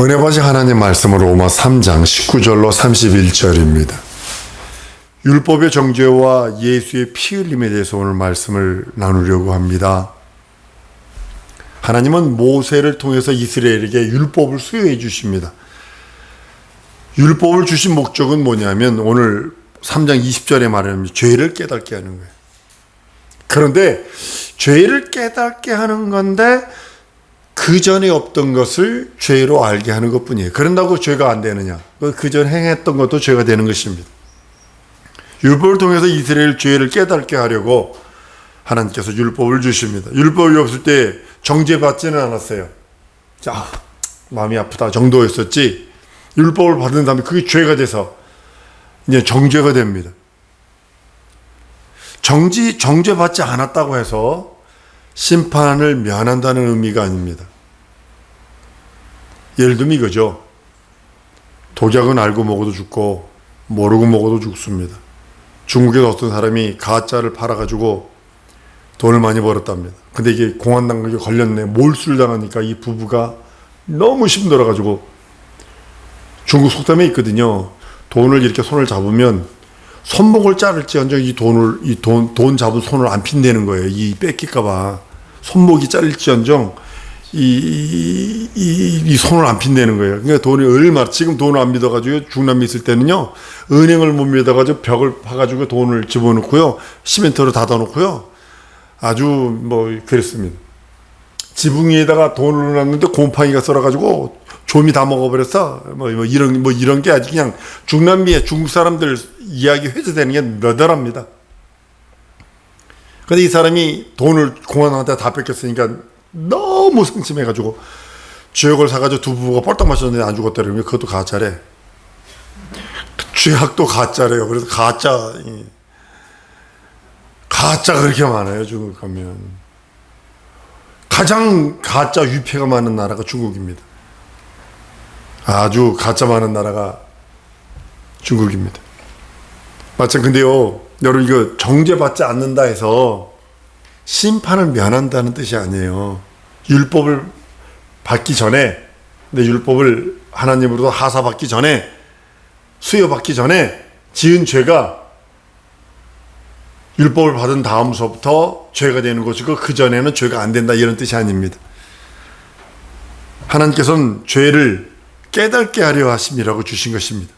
은혜 받으신 하나님 말씀은 로마 3장 19절로 31절입니다. 율법의 정죄와 예수의 피 흘림에 대해서 오늘 말씀을 나누려고 합니다. 하나님은 모세를 통해서 이스라엘에게 율법을 수여해 주십니다. 율법을 주신 목적은 뭐냐면 오늘 3장 20절에 말하는 죄를 깨닫게 하는 거예요. 그런데 죄를 깨닫게 하는 건데 그 전에 없던 것을 죄로 알게 하는 것뿐이에요. 그런다고 죄가 안 되느냐? 그 전 행했던 것도 죄가 되는 것입니다. 율법을 통해서 이스라엘 죄를 깨닫게 하려고 하나님께서 율법을 주십니다. 율법이 없을 때 정죄받지는 않았어요. 자, 마음이 아프다 정도였었지, 율법을 받은 다음에 그게 죄가 돼서 이제 정죄가 됩니다. 정죄받지 않았다고 해서 심판을 면한다는 의미가 아닙니다. 예를 들면 이거죠. 독약은 알고 먹어도 죽고 모르고 먹어도 죽습니다. 중국에서 어떤 사람이 가짜를 팔아가지고 돈을 많이 벌었답니다. 근데 이게 공안당국에 걸렸네. 몰수당하니까 이 부부가 너무 힘들어가지고, 중국 속담에 있거든요. 돈을 이렇게 손을 잡으면 손목을 자를지언정 돈 잡은 손을 안 핀다는 거예요. 이 뺏길까봐. 손목이 자를지언정 이 손을 안 핀다는 거예요. 그러니까 돈이 얼마나, 지금 돈을 안 믿어가지고 중남미 있을 때는요, 은행을 못 믿어가지고 벽을 파가지고 돈을 집어넣고요, 시멘트로 닫아놓고요, 아주 그랬습니다. 지붕 위에다가 돈을 넣었는데 곰팡이가 썰어가지고 좀이 다 먹어버렸어. 이런 게 아주 그냥 중남미의 중국 사람들 이야기 회자되는 게 너덜합니다. 근데 이 사람이 돈을 공안한테 다 뺏겼으니까 너무 상심해가지고 쥐약을 사가지고 두 부부가 뻘떡 마셨는데 안 죽었다 그러면 그것도 가짜래. 쥐약도 가짜래요. 그래서 가짜가 그렇게 많아요. 중국 가면 가장 가짜 위패가 많은 나라가 중국입니다. 아주 가짜 많은 나라가 중국입니다. 마찬 근데요, 여러분, 이거 정죄받지 않는다 해서 심판을 면한다는 뜻이 아니에요. 율법을 받기 전에, 내 율법을 하나님으로부터 하사받기 전에, 수여받기 전에 지은 죄가 율법을 받은 다음서부터 죄가 되는 것이고 그 전에는 죄가 안 된다, 이런 뜻이 아닙니다. 하나님께서는 죄를 깨닫게 하려 하심이라고 주신 것입니다.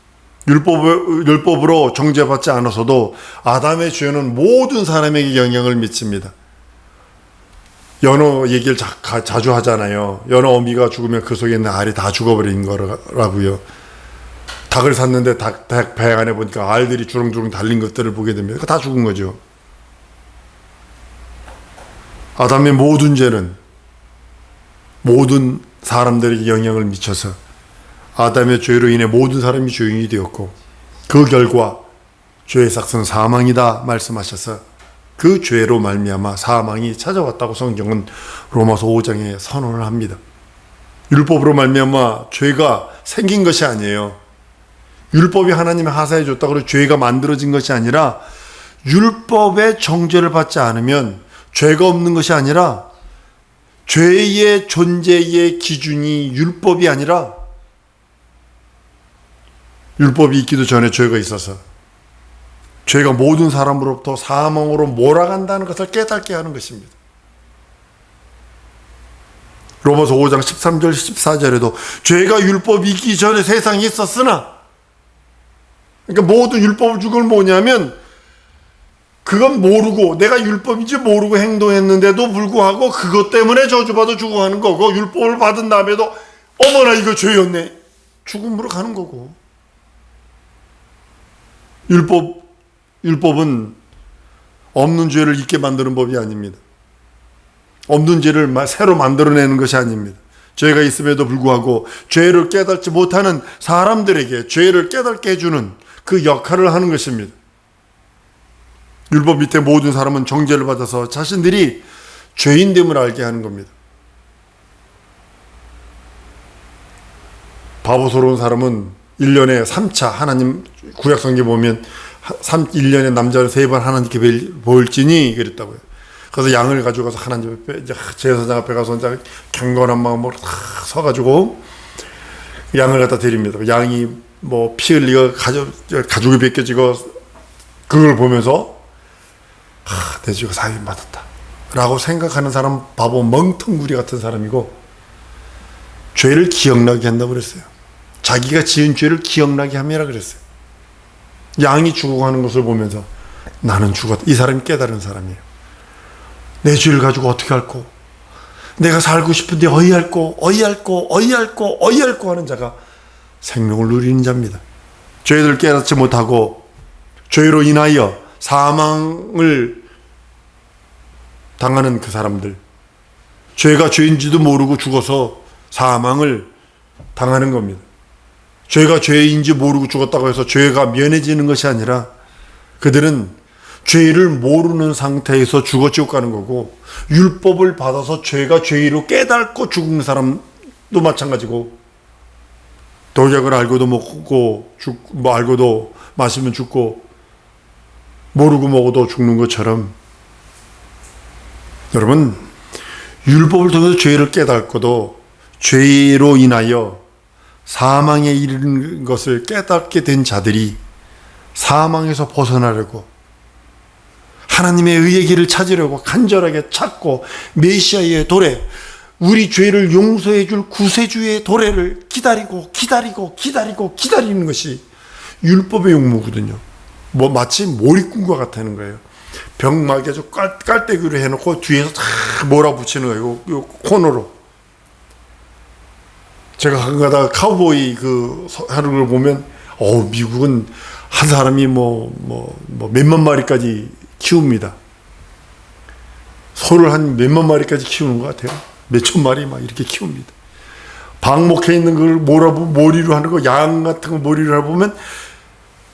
율법으로 정죄받지 않아서도 아담의 죄는 모든 사람에게 영향을 미칩니다. 연어 얘기를 자주 하잖아요. 연어 어미가 죽으면 그 속에 있는 알이 다 죽어버린 거라고요. 닭을 샀는데 닭 배 안에 보니까 알들이 주렁주렁 달린 것들을 보게 됩니다. 그거 다 죽은 거죠. 아담의 모든 죄는 모든 사람들에게 영향을 미쳐서 아담의 죄로 인해 모든 사람이 죄인이 되었고, 그 결과 죄의 삭은 사망이다 말씀하셔서 그 죄로 말미암아 사망이 찾아왔다고 성경은 로마서 5장에 선언을 합니다. 율법으로 말미암아 죄가 생긴 것이 아니에요. 율법이 하나님이 하사해 줬다고 해서 죄가 만들어진 것이 아니라, 율법의 정죄를 받지 않으면 죄가 없는 것이 아니라, 죄의 존재의 기준이 율법이 아니라, 율법이 있기도 전에 죄가 있어서 죄가 모든 사람으로부터 사망으로 몰아간다는 것을 깨닫게 하는 것입니다. 로마서 5장 13절 14절에도 죄가 율법이 있기 전에 세상에 있었으나, 그러니까 모든 율법을 준 건 뭐냐면, 그건 모르고, 내가 율법인지 모르고 행동했는데도 불구하고 그것 때문에 저주받아 죽어가는 거고, 율법을 받은 다음에도 어머나 이거 죄였네, 죽음으로 가는 거고. 율법은 없는 죄를 있게 만드는 법이 아닙니다. 없는 죄를 새로 만들어내는 것이 아닙니다. 죄가 있음에도 불구하고 죄를 깨닫지 못하는 사람들에게 죄를 깨닫게 해주는 그 역할을 하는 것입니다. 율법 밑에 모든 사람은 정죄를 받아서 자신들이 죄인됨을 알게 하는 겁니다. 바보스러운 사람은 1년에 3차, 하나님 구약성경에 보면 1년에 남자를 3번 하나님께 보일지니 그랬다고요. 그래서 양을 가져가서 하나님 앞에, 제사장 앞에 가서 경건한 마음으로 다 서가지고 양을 갖다 드립니다. 양이 뭐 피 흘리고 가죽이 벗겨지고 그걸 보면서 내 죄가 사함 받았다 라고 생각하는 사람 바보 멍텅구리 같은 사람이고, 죄를 기억나게 한다고 그랬어요. 자기가 지은 죄를 기억나게 함이라 그랬어요. 양이 죽어가는 것을 보면서 나는 죽었다. 이 사람이 깨달은 사람이에요. 내 죄를 가지고 어떻게 할꼬? 내가 살고 싶은데 어이할꼬 하는 자가 생명을 누리는 자입니다. 죄를 깨닫지 못하고 죄로 인하여 사망을 당하는 그 사람들, 죄가 죄인지도 모르고 죽어서 사망을 당하는 겁니다. 죄가 죄인지 모르고 죽었다고 해서 죄가 면해지는 것이 아니라 그들은 죄를 모르는 상태에서 죽어 지옥 가는 거고, 율법을 받아서 죄가 죄로 깨닫고 죽는 사람도 마찬가지고, 독약을 알고도 먹고 알고도 마시면 죽고 모르고 먹어도 죽는 것처럼, 여러분, 율법을 통해서 죄를 깨닫고도 죄로 인하여 사망에 이르는 것을 깨닫게 된 자들이 사망에서 벗어나려고 하나님의 의의 길을 찾으려고 간절하게 찾고, 메시아의 도래, 우리 죄를 용서해 줄 구세주의 도래를 기다리는 것이 율법의 용무거든요. 마치 몰입꾼과 같다는 거예요. 병막에 아주 깔때기로 해놓고 뒤에서 다 몰아붙이는 거예요. 요 코너로. 제가 가끔 가다가 카우보이 하는 걸 보면, 미국은 한 사람이 몇만 마리까지 키웁니다. 소를 한 몇만 마리까지 키우는 것 같아요. 몇천 마리 막 이렇게 키웁니다. 방목해 있는 걸 몰이로 하는 거, 양 같은 거 몰이로 해보면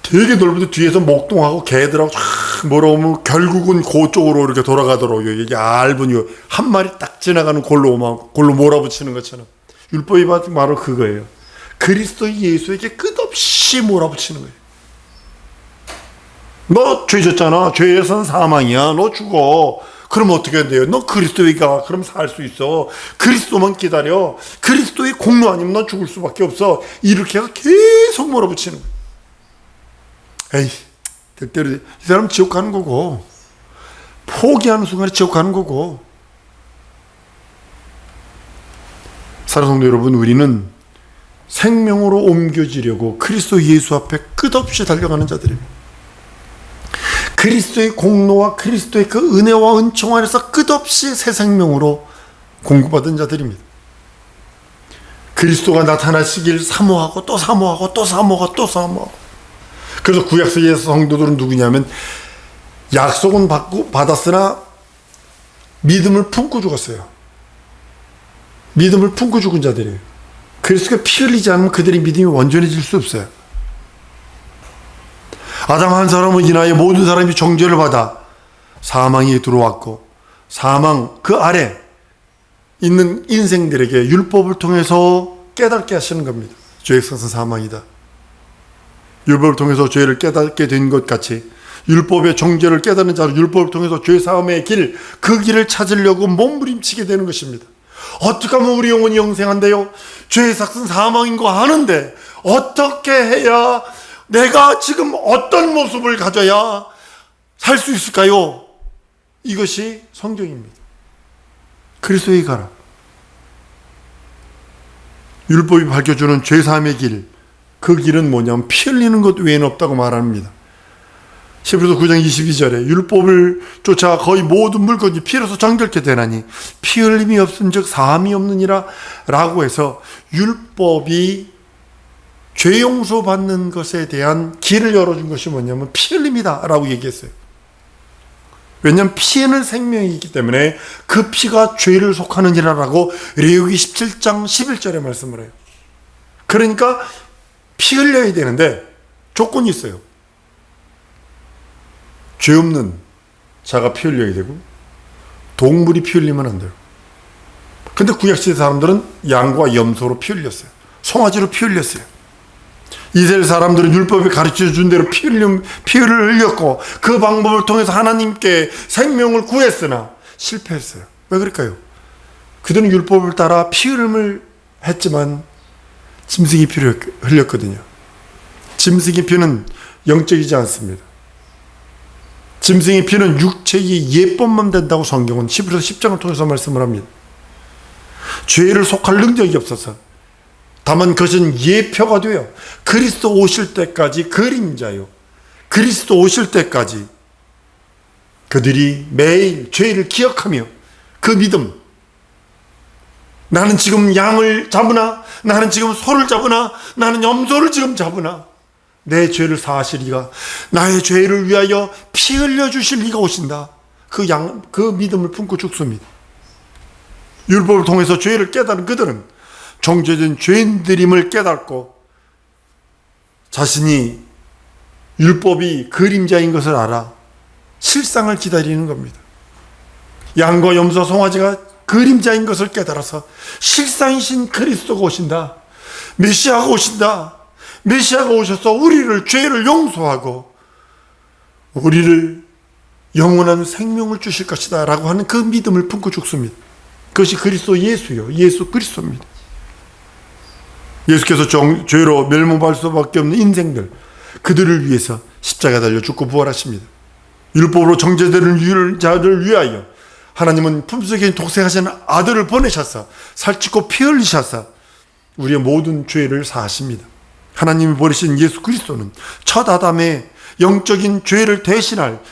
되게 넓은데 뒤에서 목동하고 개들하고 쫙 몰아오면 결국은 그쪽으로 이렇게 돌아가도록, 이게 얇은 한 마리 딱 지나가는 골로 몰아붙이는 것처럼, 율법이 바로 그거예요. 그리스도 예수에게 끝없이 몰아붙이는 거예요. 너 죄 졌잖아. 죄에선 사망이야. 너 죽어. 그럼 어떻게 돼요? 너 그리스도에 가. 그럼 살 수 있어. 그리스도만 기다려. 그리스도의 공로 아니면 너 죽을 수밖에 없어. 이렇게 계속 몰아붙이는 거예요. 에이, 때때로 이 사람 지옥 가는 거고, 포기하는 순간에 지옥 가는 거고. 사랑하는 성도 여러분, 우리는 생명으로 옮겨지려고 그리스도 예수 앞에 끝없이 달려가는 자들입니다. 그리스도의 공로와 그리스도의 그 은혜와 은총 안에서 끝없이 새 생명으로 공급받은 자들입니다. 그리스도가 나타나시길 사모하고 또 사모하고 또 사모하고 또 사모하고. 그래서 구약시대의 성도들은 누구냐면, 약속은 받았으나 믿음을 품고 죽었어요. 믿음을 품고 죽은 자들이에요. 그리스도가 피 흘리지 않으면 그들의 믿음이 완전해질 수 없어요. 아담 한 사람을 인하여 모든 사람이 정죄를 받아 사망이 들어왔고, 사망 그 아래 있는 인생들에게 율법을 통해서 깨닫게 하시는 겁니다. 죄의 것은 사망이다. 율법을 통해서 죄를 깨닫게 된 것 같이 율법의 정죄를 깨닫는 자로 율법을 통해서 죄 사함의 길, 그 길을 찾으려고 몸부림치게 되는 것입니다. 어떻게 하면 우리 영혼이 영생한대요? 죄의 삭은 사망인 거 아는데 어떻게 해야, 내가 지금 어떤 모습을 가져야 살 수 있을까요? 이것이 성경입니다. 그리스도에 가라. 율법이 밝혀주는 죄사함의 길, 그 길은 뭐냐면 피 흘리는 것 외에는 없다고 말합니다. 히브리서 9장 22절에 율법을 쫓아 거의 모든 물건이 피로서 정결케 되나니 피 흘림이 없은즉 사함이 없느니라 라고 해서, 율법이 죄 용서 받는 것에 대한 길을 열어준 것이 뭐냐면 피 흘림이다 라고 얘기했어요. 왜냐하면 피에는 생명이 있기 때문에 그 피가 죄를 속하느니라 라고 레위기 17장 11절에 말씀을 해요. 그러니까 피 흘려야 되는데 조건이 있어요. 죄 없는 자가 피 흘려야 되고, 동물이 피 흘리면 안 돼요. 근데 구약시대 사람들은 양과 염소로 피 흘렸어요. 송아지로 피 흘렸어요. 이스라엘 사람들은 율법이 가르쳐 준 대로 피를 흘렸고, 그 방법을 통해서 하나님께 생명을 구했으나 실패했어요. 왜 그럴까요? 그들은 율법을 따라 피 흘림을 했지만 짐승의 피를 흘렸거든요. 짐승의 피는 영적이지 않습니다. 짐승의 피는 육체의 예법만 된다고 성경은 히브리서 10장을 통해서 말씀을 합니다. 죄를 속할 능력이 없어서, 다만 그것은 예표가 되어 그리스도 오실 때까지 그림자요, 그리스도 오실 때까지 그들이 매일 죄를 기억하며 그 믿음, 나는 지금 양을 잡으나, 나는 지금 소를 잡으나, 나는 염소를 지금 잡으나 내 죄를 사하시리가, 나의 죄를 위하여 피 흘려 주실 이가 오신다. 그 믿음을 품고 죽습니다. 율법을 통해서 죄를 깨달은 그들은 정죄된 죄인들임을 깨닫고 자신이 율법이 그림자인 것을 알아 실상을 기다리는 겁니다. 양과 염소, 송아지가 그림자인 것을 깨달아서 실상이신 그리스도가 오신다, 메시아가 오신다, 메시아가 오셔서 우리를 죄를 용서하고 우리를 영원한 생명을 주실 것이다 라고 하는 그 믿음을 품고 죽습니다. 그것이 그리스도 예수요, 예수 그리스도입니다. 예수께서 죄로 멸망할 수밖에 없는 인생들, 그들을 위해서 십자가에 달려 죽고 부활하십니다. 율법으로 정죄되는 자를 위하여 하나님은 품속에 독생하신 아들을 보내셔서 살찌고 피 흘리셔서 우리의 모든 죄를 사하십니다. 하나님이 보내신 예수 그리스도는 첫 아담의 영적인 죄를 대신할,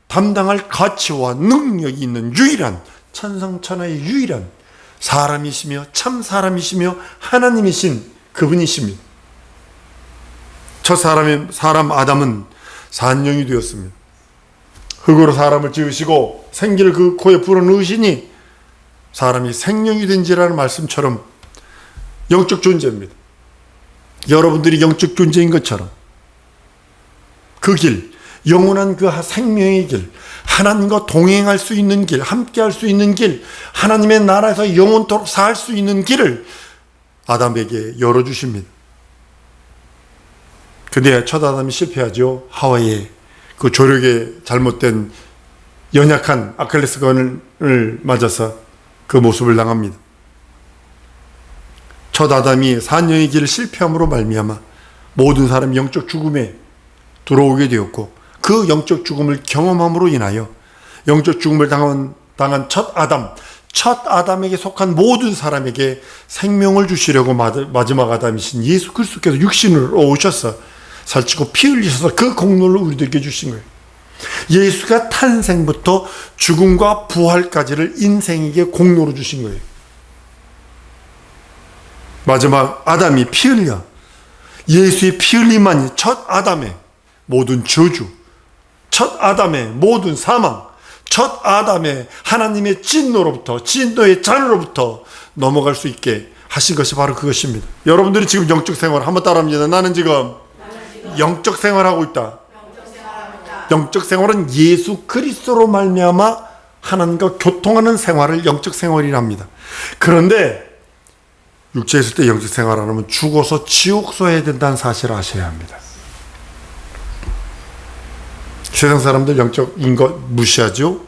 담당할 가치와 능력이 있는 유일한, 천상천하의 유일한 사람이시며 참 사람이시며 하나님이신 그분이십니다. 첫 사람 아담은 산영이 되었습니다. 흙으로 사람을 지으시고 생기를 그 코에 불어넣으시니 사람이 생명이 된지라는 말씀처럼 영적 존재입니다. 여러분들이 영적 존재인 것처럼 그 길, 영원한 그 생명의 길, 하나님과 동행할 수 있는 길, 함께 할 수 있는 길, 하나님의 나라에서 영원토록 살 수 있는 길을 아담에게 열어주십니다. 근데 첫 아담이 실패하죠. 하와의 그 조력에 잘못된 연약한 아킬레스건을 맞아서 그 모습을 당합니다. 첫 아담이 산영의 길을 실패함으로 말미암아 모든 사람이 영적 죽음에 들어오게 되었고, 그 영적 죽음을 경험함으로 인하여 영적 죽음을 당한 첫 아담에게 속한 모든 사람에게 생명을 주시려고 마지막 아담이신 예수 그리스도께서 육신으로 오셔서 살찌고 피 흘리셔서 그 공로를 우리들에게 주신 거예요. 예수가 탄생부터 죽음과 부활까지를 인생에게 공로로 주신 거예요. 마지막 아담이 피 흘려, 예수의 피 흘림만이 첫 아담의 모든 저주, 첫 아담의 모든 사망, 첫 아담의 하나님의 진노로부터, 진노의 잔으로부터 넘어갈 수 있게 하신 것이 바로 그것입니다. 여러분들이 지금 영적 생활 한번 따라합니다. 나는 지금 영적 생활하고 있다. 영적 생활은 예수 그리스도로 말미암아 하나님과 교통하는 생활을 영적 생활이랍니다. 그런데 육체에 있을 때 영적 생활 안 하면 죽어서 지옥소 해야 된다는 사실을 아셔야 합니다. 세상 사람들 영적인 것 무시하죠.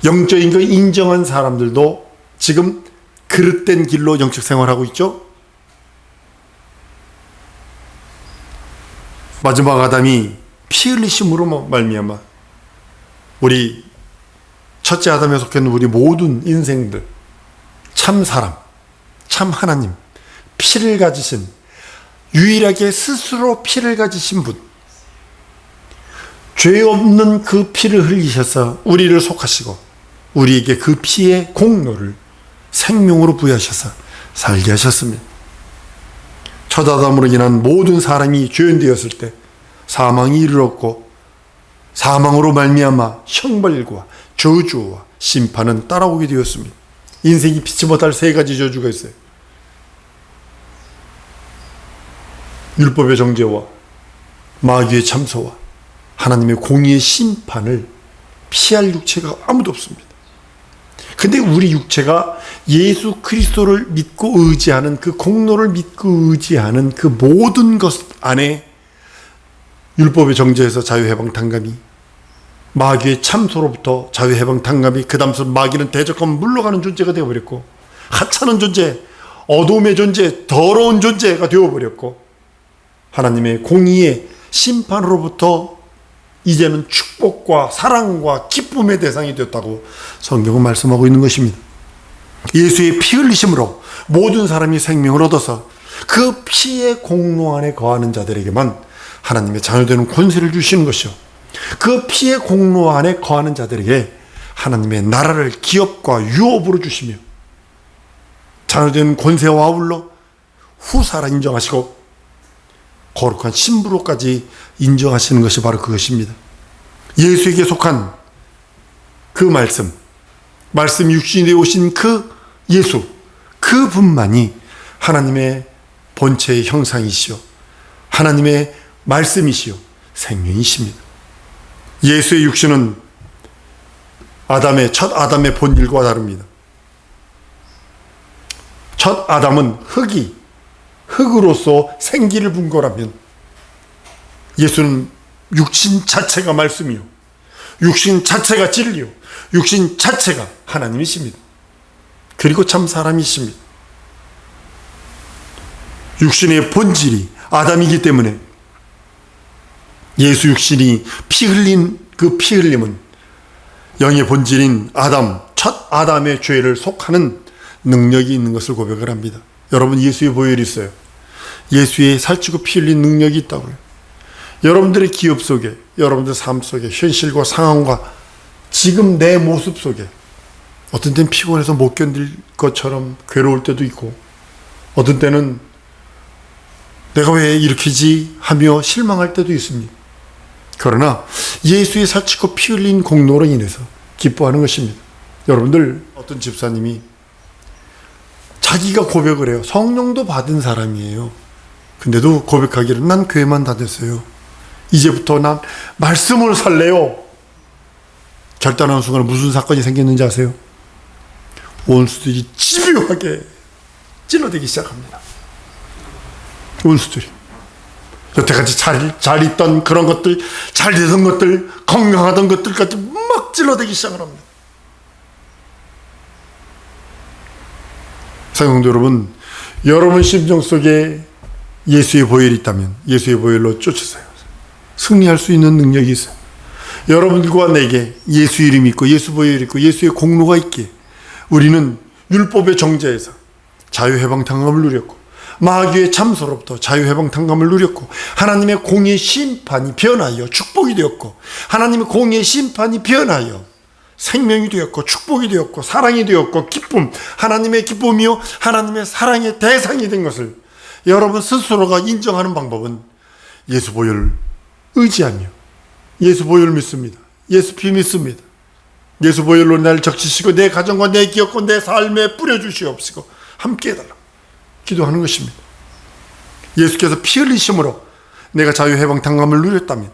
영적인 것 인정한 사람들도 지금 그릇된 길로 영적 생활하고 있죠. 마지막 아담이 피 흘리심으로 말미암아 우리 첫째 아담에 속했는 우리 모든 인생들, 참 사람, 참 하나님, 피를 가지신, 유일하게 스스로 피를 가지신 분, 죄 없는 그 피를 흘리셔서 우리를 속하시고 우리에게 그 피의 공로를 생명으로 부여하셔서 살게 하셨습니다. 첫 아담으로 인한 모든 사람이 죄인 되었을 때 사망이 이르렀고, 사망으로 말미암아 형벌과 저주와 심판은 따라오게 되었습니다. 인생이 피치 못할 세 가지 저주가 있어요. 율법의 정죄와 마귀의 참소와 하나님의 공의의 심판을 피할 육체가 아무도 없습니다. 근데 우리 육체가 예수 그리스도를 믿고 의지하는, 그 공로를 믿고 의지하는 그 모든 것 안에 율법의 정죄에서 자유해방 탕감이, 마귀의 참소로부터 자유해방 탕감이, 그 다음서 마귀는 대적하면 물러가는 존재가 되어버렸고, 하찮은 존재, 어둠의 존재, 더러운 존재가 되어버렸고 하나님의 공의의 심판으로부터 이제는 축복과 사랑과 기쁨의 대상이 되었다고 성경은 말씀하고 있는 것입니다. 예수의 피 흘리심으로 모든 사람이 생명을 얻어서 그 피의 공로 안에 거하는 자들에게만 하나님의 자녀되는 권세를 주시는 것이요, 그 피의 공로 안에 거하는 자들에게 하나님의 나라를 기업과 유업으로 주시며 자녀되는 권세와 아울러 후사라 인정하시고 거룩한 신부로까지 인정하시는 것이 바로 그것입니다. 예수에게 속한 그 말씀 육신이 되어 오신 그 예수, 그분만이 하나님의 본체의 형상이시요 하나님의 말씀이시요 생명이십니다. 예수의 육신은 첫 아담의 본질과 다릅니다. 첫 아담은 흙으로서 생기를 분 거라면 예수는 육신 자체가 말씀이요, 육신 자체가 진리요, 육신 자체가 하나님이십니다. 그리고 참 사람이십니다. 육신의 본질이 아담이기 때문에 예수 육신이 피 흘린 그 피 흘림은 영의 본질인 첫 아담의 죄를 속하는 능력이 있는 것을 고백을 합니다. 여러분, 예수의 보혈이 있어요. 예수의 살찌고 피 흘린 능력이 있다고요. 여러분들의 기업 속에, 여러분들 삶 속에, 현실과 상황과 지금 내 모습 속에 어떤 때는 피곤해서 못 견딜 것처럼 괴로울 때도 있고, 어떤 때는 내가 왜 이렇게지 하며 실망할 때도 있습니다. 그러나 예수의 살찌고 피 흘린 공로로 인해서 기뻐하는 것입니다. 여러분들, 어떤 집사님이 자기가 고백을 해요. 성령도 받은 사람이에요. 근데도 고백하기를 난 교회만 다녔어요. 이제부터 난 말씀을 살래요. 결단하는 순간 무슨 사건이 생겼는지 아세요? 원수들이 집요하게 찔러대기 시작합니다. 원수들이. 여태까지 잘 있던 그런 것들, 잘 되던 것들, 건강하던 것들까지 막 찔러대기 시작을 합니다. 사랑하는 여러분, 여러분 심정 속에 예수의 보혈이 있다면 예수의 보혈로 쫓으세요. 승리할 수 있는 능력이 있어요. 여러분들과 내게 예수 이름이 있고 예수 보혈이 있고 예수의 공로가 있기에 우리는 율법의 정죄에서 자유해방탕감을 누렸고 마귀의 참소로부터 자유해방탕감을 누렸고 하나님의 공의의 심판이 변하여 축복이 되었고 하나님의 공의의 심판이 변하여 생명이 되었고 축복이 되었고 사랑이 되었고 기쁨, 하나님의 기쁨이요 하나님의 사랑의 대상이 된 것을 여러분 스스로가 인정하는 방법은 예수 보혈을 의지하며 예수 보혈을 믿습니다. 예수 피 믿습니다. 예수 보혈로 나를 적시시고 내 가정과 내 기업과 내 삶에 뿌려주시옵시고 함께 해달라고 기도하는 것입니다. 예수께서 피 흘리심으로 내가 자유해방탕감을 누렸다면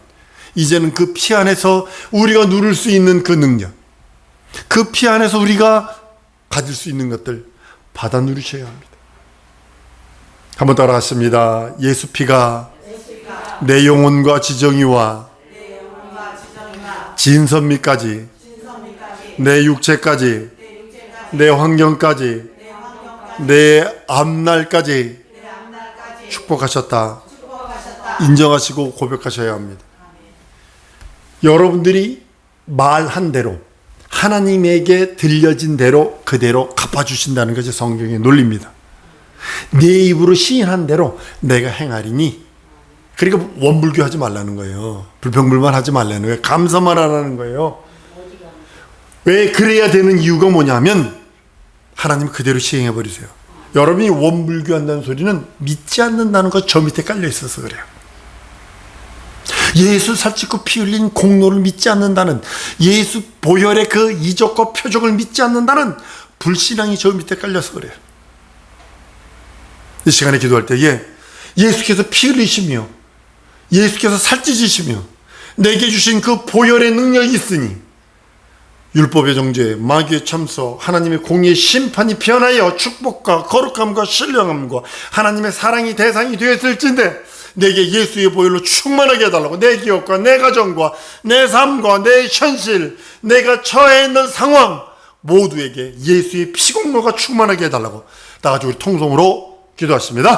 이제는 그 피 안에서 우리가 누릴 수 있는 그 능력, 그 피 안에서 우리가 가질 수 있는 것들 받아 누리셔야 합니다. 한번 따라하십니다. 예수 피가 내 영혼과 지정이와 진선미까지 내 육체까지 내 환경까지 내 앞날까지 축복하셨다. 인정하시고 고백하셔야 합니다. 여러분들이 말한 대로 하나님에게 들려진 대로 그대로 갚아주신다는 것이 성경의 논리입니다. 네 입으로 시인한 대로 내가 행하리니, 그러니까 원불교하지 말라는 거예요. 불평불만하지 말라는 거예요. 감사만 하라는 거예요. 왜 그래야 되는 이유가 뭐냐면 하나님 그대로 시행해버리세요. 여러분이 원불교한다는 소리는 믿지 않는다는 것 저 밑에 깔려 있어서 그래요. 예수 살찌고 피 흘린 공로를 믿지 않는다는, 예수 보혈의 그 이적과 표적을 믿지 않는다는 불신앙이 저 밑에 깔려서 그래요. 이 시간에 기도할 때에 예수께서 피 흘리시며 예수께서 살찌시며 내게 주신 그 보혈의 능력이 있으니 율법의 정죄, 마귀의 참소, 하나님의 공의의 심판이 변하여 축복과 거룩함과 신령함과 하나님의 사랑이 대상이 되었을진데 내게 예수의 보혈로 충만하게 해달라고, 내 기업과 내 가정과 내 삶과 내 현실, 내가 처해 있는 상황 모두에게 예수의 피공로가 충만하게 해달라고 다 같이 우리 통성으로 기도하십니다.